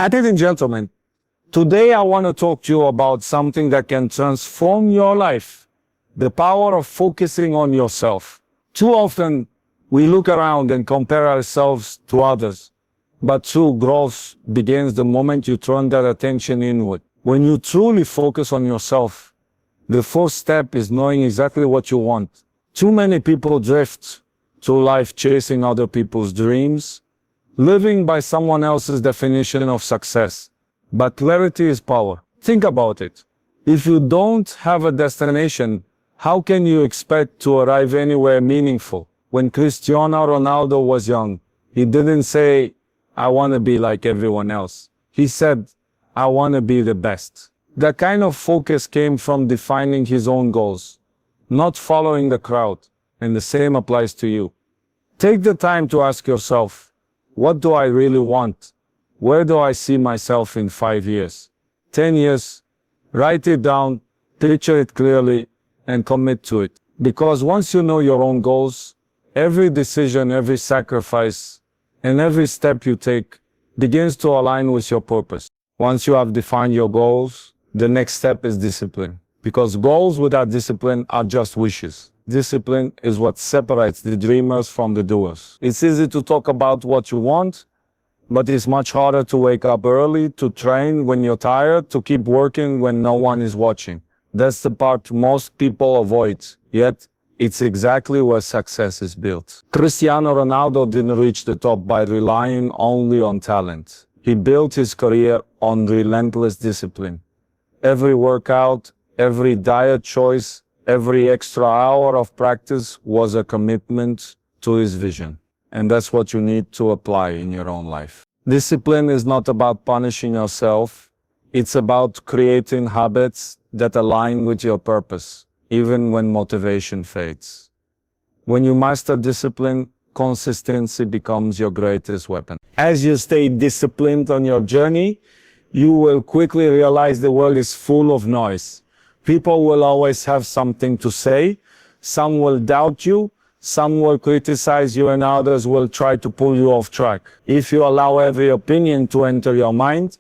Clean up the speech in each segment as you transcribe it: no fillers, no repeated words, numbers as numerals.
Ladies and gentlemen, today I want to talk to you about something that can transform your life. The power of focusing on yourself. Too often, we look around and compare ourselves to others. But true growth begins the moment you turn that attention inward. When you truly focus on yourself, the first step is knowing exactly what you want. Too many people drift through life chasing other people's dreams, living by someone else's definition of success. But clarity is power. Think about it. If you don't have a destination, how can you expect to arrive anywhere meaningful? When Cristiano Ronaldo was young, he didn't say, "I want to be like everyone else." He said, "I want to be the best." That kind of focus came from defining his own goals, not following the crowd, and the same applies to you. Take the time to ask yourself, what do I really want? Where do I see myself in 5 years, 10 years? Write it down, picture it clearly, and commit to it. Because once you know your own goals, every decision, every sacrifice, and every step you take begins to align with your purpose. Once you have defined your goals, the next step is discipline. Because goals without discipline are just wishes. Discipline is what separates the dreamers from the doers. It's easy to talk about what you want, but it's much harder to wake up early, to train when you're tired, to keep working when no one is watching. That's the part most people avoid, yet it's exactly where success is built. Cristiano Ronaldo didn't reach the top by relying only on talent. He built his career on relentless discipline. Every workout, every diet choice, every extra hour of practice was a commitment to his vision. And that's what you need to apply in your own life. Discipline is not about punishing yourself. It's about creating habits that align with your purpose, even when motivation fades. When you master discipline, consistency becomes your greatest weapon. As you stay disciplined on your journey, you will quickly realize the world is full of noise. People will always have something to say. Some will doubt you. Some will criticize you, and others will try to pull you off track. If you allow every opinion to enter your mind,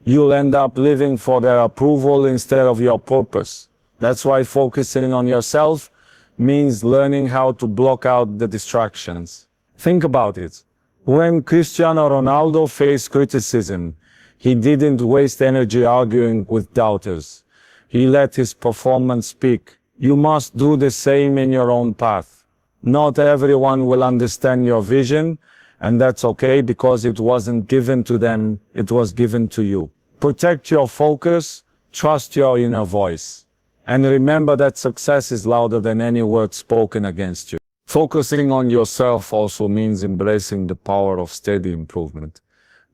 you'll end up living for their approval instead of your purpose. That's why focusing on yourself means learning how to block out the distractions. Think about it. When Cristiano Ronaldo faced criticism, he didn't waste energy arguing with doubters. He let his performance speak. You must do the same in your own path. Not everyone will understand your vision, and that's okay because it wasn't given to them, it was given to you. Protect your focus, trust your inner voice, and remember that success is louder than any word spoken against you. Focusing on yourself also means embracing the power of steady improvement.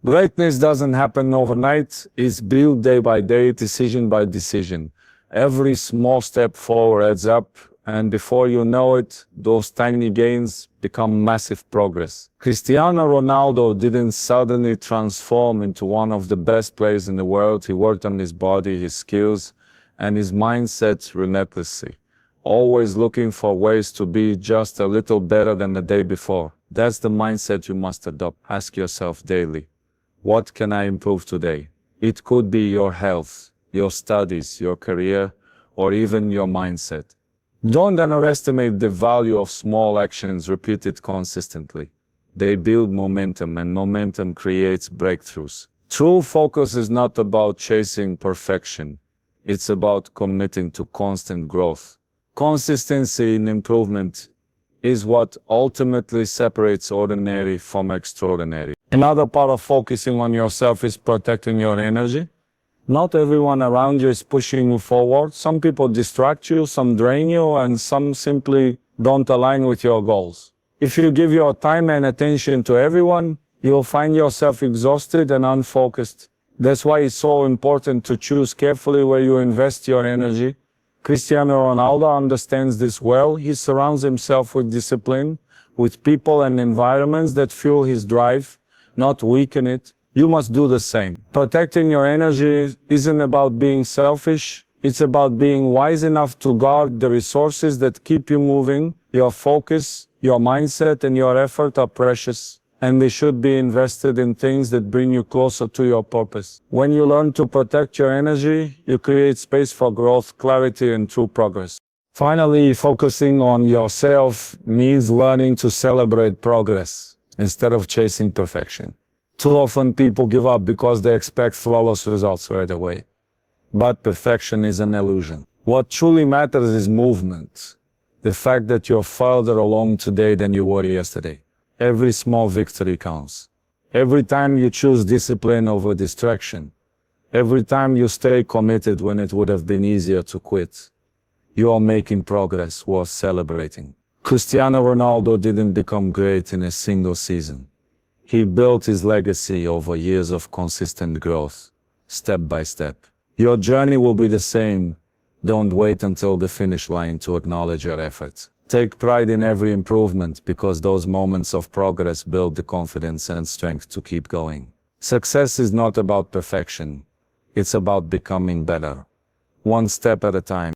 Greatness doesn't happen overnight, it's built day by day, decision by decision. Every small step forward adds up, and before you know it, those tiny gains become massive progress. Cristiano Ronaldo didn't suddenly transform into one of the best players in the world. He worked on his body, his skills, and his mindset relentlessly. Always looking for ways to be just a little better than the day before. That's the mindset you must adopt. Ask yourself daily, what can I improve today? It could be your health, your studies, your career, or even your mindset. Don't underestimate the value of small actions repeated consistently. They build momentum, and momentum creates breakthroughs. True focus is not about chasing perfection. It's about committing to constant growth. Consistency in improvement is what ultimately separates ordinary from extraordinary. Another part of focusing on yourself is protecting your energy. Not everyone around you is pushing you forward. Some people distract you, some drain you, and some simply don't align with your goals. If you give your time and attention to everyone, you'll find yourself exhausted and unfocused. That's why it's so important to choose carefully where you invest your energy. Cristiano Ronaldo understands this well. He surrounds himself with discipline, with people and environments that fuel his drive, not weaken it. You must do the same. Protecting your energy isn't about being selfish. It's about being wise enough to guard the resources that keep you moving. Your focus, your mindset, and your effort are precious. And they should be invested in things that bring you closer to your purpose. When you learn to protect your energy, you create space for growth, clarity, and true progress. Finally, focusing on yourself means learning to celebrate progress instead of chasing perfection. Too often people give up because they expect flawless results right away. But perfection is an illusion. What truly matters is movement. The fact that you're further along today than you were yesterday. Every small victory counts. Every time you choose discipline over distraction. Every time you stay committed when it would have been easier to quit. You are making progress worth celebrating. Cristiano Ronaldo didn't become great in a single season. He built his legacy over years of consistent growth, step by step. Your journey will be the same. Don't wait until the finish line to acknowledge your efforts. Take pride in every improvement because those moments of progress build the confidence and strength to keep going. Success is not about perfection. It's about becoming better, one step at a time.